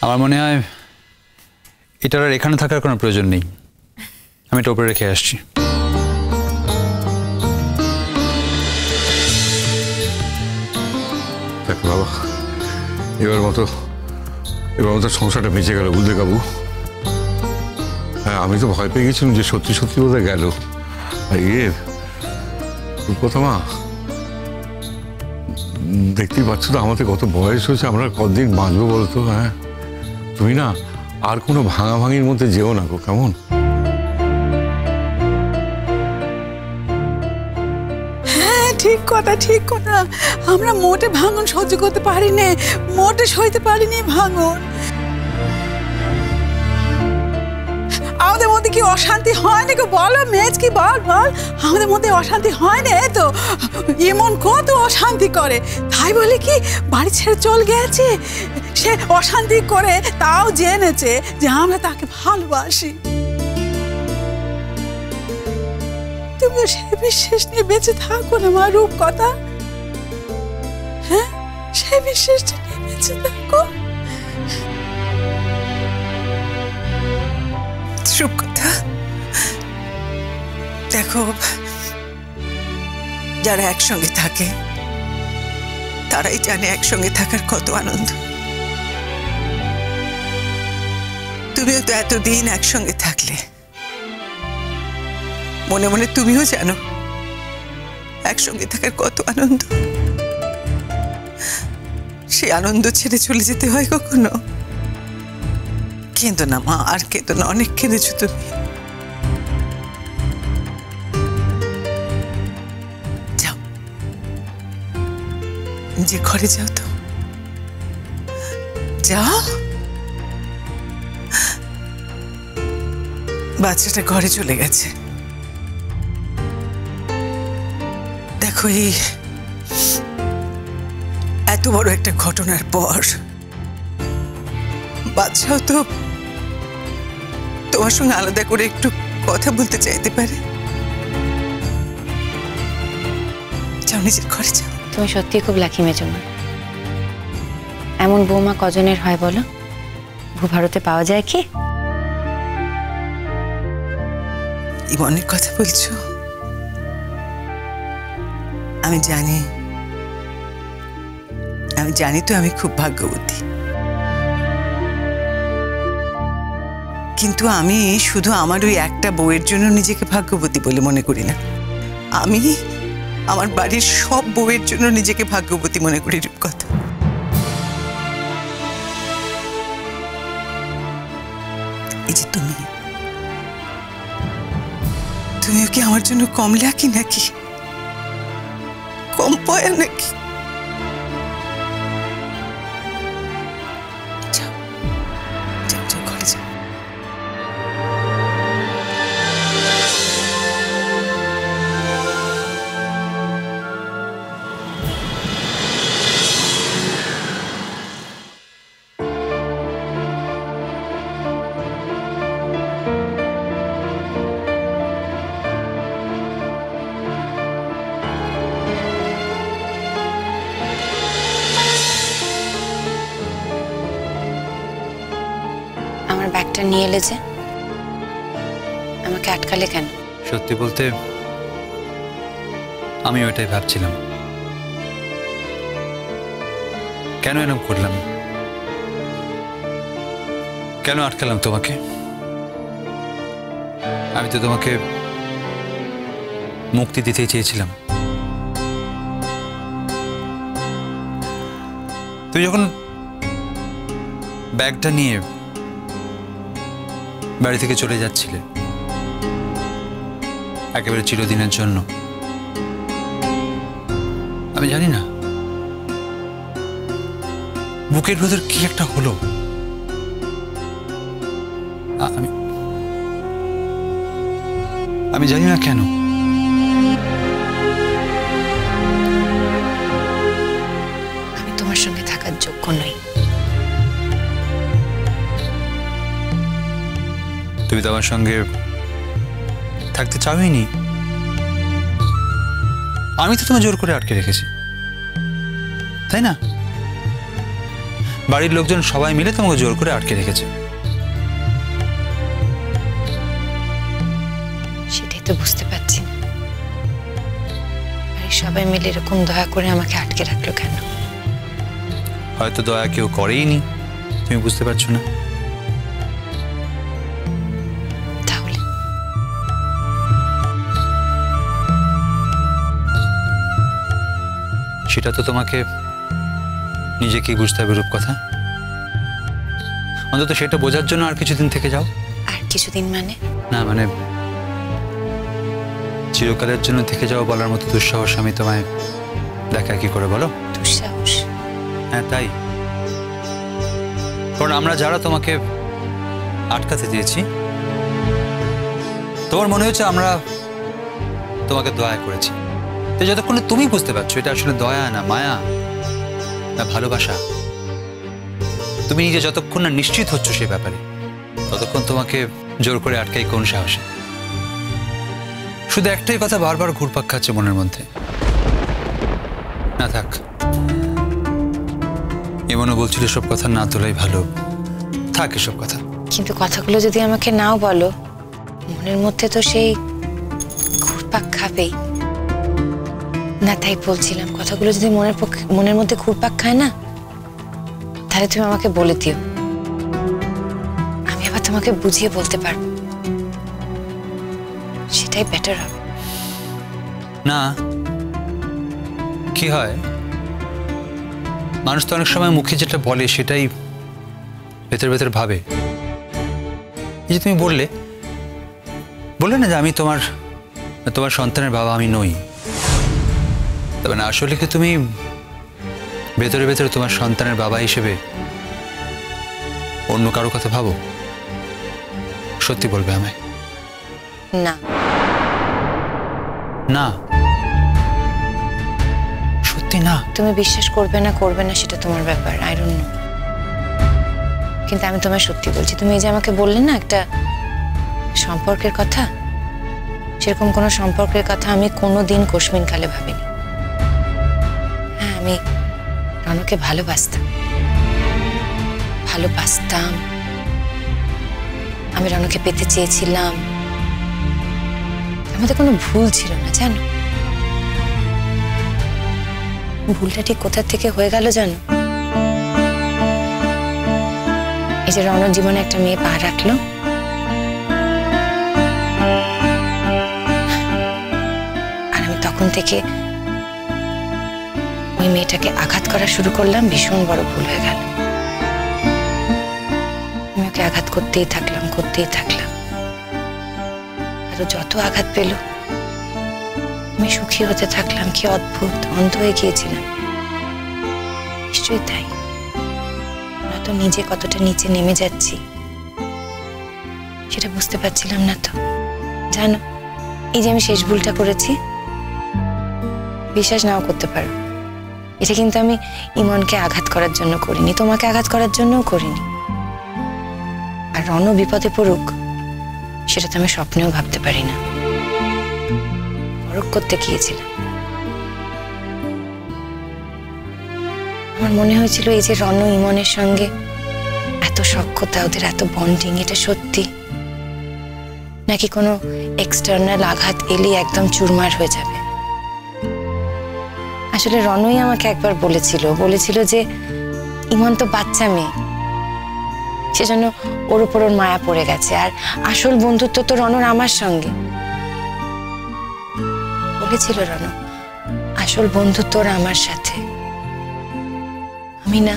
আমার মনে হয় এটার আর এখানে থাকার কোনো প্রয়োজন নেই। আমি এটা উপরে রেখে আসছি। দেখ বাবা, এবার মতো সংসারটা বেঁচে গেল, বুঝলে কাবু? হ্যাঁ, আমি তো ভয় পেয়ে গেছিলাম যে সত্যি সত্যি বোধহয় গেল। কথা মা, দেখতেই পাচ্ছ তো আমাদের কত বয়স হয়েছে, আমরা কতদিন বাঁচবো বলতো? হ্যাঁ, তুমি না আর কোনো ভাঙাভাঙির মধ্যে যেও না গো, কেমন? হ্যাঁ, ঠিক কথা, ঠিক কথা। আমরা মোটে ভাঙন সহ্য করতে পারি না, মোটে সইতে পারিনি ভাঙন। আমাদের মধ্যে কি অশান্তি হয় না? বলো মেজ, কি বল বল, আমাদের মধ্যে অশান্তি হয় না? তো এমন কত অশান্তি করে, তাই বলে কি বাড়ি ছেড়ে চল গেছে? সে অশান্তি করে তাও জেনেছে যে আমরা তাকে ভালোবাসি। তুমি সে বিশ্বাস নিয়ে বেঁচে থাকো না মা, রূপ কথা। হ্যাঁ, সে বিশ্বাসটা নিয়ে বেঁচে থাকো। কথা দেখো, যারা একসঙ্গে থাকে তারাই জানে একসঙ্গে থাকার কত আনন্দ। তুমিও তো এতদিন একসঙ্গে থাকলে, মনে মনে তুমিও জানো একসঙ্গে থাকার কত আনন্দ। সেই আনন্দ ছেড়ে চলে যেতে হয় কখনো? কেঁদো না মা, আর কেঁদো না, অনেক কেঁদেছো তুমি। যাও, নিজের ঘরে যাও তো, যাও। বাচ্চাটা ঘরে চলে গেছে। দেখো, এই এত বড় একটা ঘটনার পর বাচ্চাও তো তোমার সঙ্গে আলাদা করে একটু কথা বলতে চাইতে পারে। যাও, নিজের ঘরে যাও। তুমি সত্যি খুব লাকি মেজমা। এমন বৌমা কজনের হয় বলো? ভূভারতে পাওয়া যায় কি? ইমনের কথা বলছো? আমি জানি তো আমি খুব ভাগ্যবতী, কিন্তু আমি শুধু আমার ওই একটা বউয়ের জন্য নিজেকে ভাগ্যবতী বলে মনে করি না। আমি আমার বাড়ির সব বউয়ের জন্য নিজেকে ভাগ্যবতী মনে করি। রূপকথা, এই যে তুমিও কি আমার জন্য কম লাকি নাকি? কম পয়া নাকি? ঘরে যাও। আমার ব্যাগটা নিয়ে এলে যে, আমাকে আটকালে কেন? সত্যি বলতে আমি ওইটাই ভাবছিলাম, কেন এরকম করলাম, কেন আটকালাম তোমাকে? আমি তো তোমাকে মুক্তি দিতেই চেয়েছিলাম। তুই যখন ব্যাগটা নিয়ে বাড়ি থেকে চলে যাচ্ছিলে একেবারে চিরদিনের জন্য, আমি জানি না বুকের ভেতর কি একটা হলো। আমি জানি না কেন। আমি তোমার সঙ্গে থাকার যোগ্য নই। তুমি তো আমার সঙ্গে থাকতে চাওইনি, আমি তো তোমায় জোর করে আটকে রেখেছি, তাই না? বাড়ির লোকজন সবাই মিলে তোমাকে জোর করে আটকে রেখেছে। সেটাই তো বুঝতে পারছি না, বাড়ির সবাই মিলে এরকম দয়া করে আমাকে আটকে রাখলো কেন? হয়তো দয়া কেউ করেই নি, তুমি বুঝতে পারছো না। তাহলে সেটা তো তোমাকে নিজেকেই বুঝতে হবে রূপকথা। অন্তত সেটা বোঝার জন্য আর কিছুদিন থেকে যাও। আর কিছুদিন মানে? না মানে চিরকালের জন্য থেকে যাও বলার মতো দুঃসাহস আমি তোমায় দেখায় কি করে বলো? দুঃসাহস? হ্যাঁ তাই, কারণ আমরা যারা তোমাকে আটকাতে দিয়েছি, তোমার মনে হচ্ছে আমরা তোমাকে দয়া করেছি। তো যতক্ষণ তুমি বুঝতে পারছো এটা আসলে দয়া না মায়া না ভালোবাসা, তুমি নিজে যতক্ষণ না নিশ্চিত হচ্ছ সে ব্যাপারে, ততক্ষণ তোমাকে জোর করে আটকাই কোন সাহসে? শুধু একটাই কথা বারবার ঘুরপাক খাচ্ছে মনের মধ্যে, না থাক। এমনও বলছিল সব কথা না তোলাই ভালো, থাক এসব কথা। কিন্তু কথাগুলো যদি আমাকে নাও বলো, মনের মধ্যে তো সেই ঘুরপাক খাবেই না। তাই বলছিলাম, কথাগুলো যদি মনের মধ্যে ঘুরপাক খায় না, তাহলে তুমি আমাকে বলে দিও, আমি আবার তোমাকে বুঝিয়ে বলতে পারবো, সেটাই বেটার হবে। না কি হয়, মানুষ তো অনেক সময় মুখে যেটা বলে সেটাই ভেতর ভেতর ভাবে। এই যে তুমি বললে না যে আমি তোমার সন্তানের বাবা আমি নই, তবে না আসলে কি তুমি ভেতরে ভেতরে তোমার সন্তানের বাবা হিসেবে অন্য কারো কথা ভাবো? সত্যি বলবে আমায়? না না সত্যি না? তুমি বিশ্বাস করবে না সেটা তোমার ব্যাপার, আই ডোন্ট নো। কিন্তু আমি তোমায় সত্যি বলছি, তুমি এই যে আমাকে বললে না একটা সম্পর্কের কথা, সেরকম কোনো সম্পর্কের কথা আমি কোনোদিন কোশমিন কালে ভাবিনি। হ্যাঁ, আমি রনকে ভালোবাসতাম, আমি রনকে পেতে চেয়েছিলাম, আমাদের কোনো ভুল ছিল না জানো। ভুলটা ঠিক কোথা থেকে হয়ে গেল জানো? এই যে রনর জীবনে একটা মেয়ে পা রাখলো, আর আমি তখন থেকে ওই মেয়েটাকে আঘাত করা শুরু করলাম। ভীষণ বড় ভুল হয়ে গেল। আমি ওকে আঘাত করতেই থাকলাম। আর যত আঘাত পেল আমি সুখী হতে থাকলাম। কি অদ্ভুত, অন্ধ হয়ে গিয়েছিলাম। নিশ্চয়ই তাই, তো নিজে কতটা নিচে নেমে যাচ্ছি সেটা বুঝতে পারছিলাম না। তো জানো, এই যে আমি শেষ ভুলটা করেছি, বিশ্বাস নাও করতে পারো, এটা কিন্তু আমি ইমনকে আঘাত করার জন্য করিনি, তোমাকে আঘাত করার জন্যও করিনি। আর রণ বিপদে পড়ুক সেটা তো আমি স্বপ্নেও ভাবতে পারি না। পরখ করতে গিয়েছিলাম। আমার মনে হয়েছিল এই যে রণ ইমনের সঙ্গে এত সখ্যতা, ওদের এত বন্ডিং, এটা সত্যি নাকি কোনো এক্সটার্নাল আঘাত এলেই একদম চুরমার হয়ে যাবে। আসলে রণই আমাকে একবার বলেছিল যে ইমন তো বাচ্চা মেয়ে, সেজন্য ওর উপর ওর মায়া পড়ে গেছে, আর আসল বন্ধুত্ব তো রণর আমার সঙ্গে। বলেছিল রণ, আসল বন্ধুত্ব ওর আমার সাথে। আমি না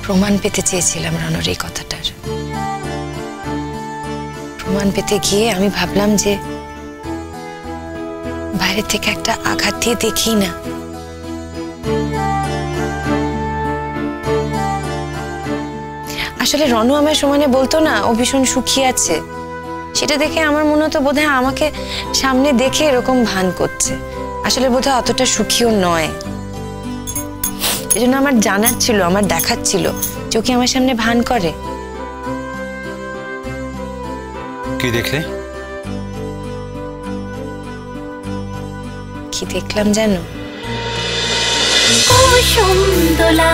প্রমাণ পেতে চেয়েছিলাম রণর এই কথাটার। প্রমাণ পেতে গিয়ে আমি ভাবলাম যে বাইরে থেকে একটা আঘাত দিয়ে দেখি না। আসলে রণু আমার সমানে বলতো না ও ভীষণ সুখী আছে, সেটা দেখে আমার মনে হতো বোধহয় আমাকে সামনে দেখে এরকম ভান করছে। আসলে বোধহয় অতটা সুখীও নয়। এজন্য আমার জানার ছিল, আমার দেখার ছিল যে ও কি আমার সামনে ভান করে। কি দেখলে? কি দেখলাম জানো? কুসুম দোলা।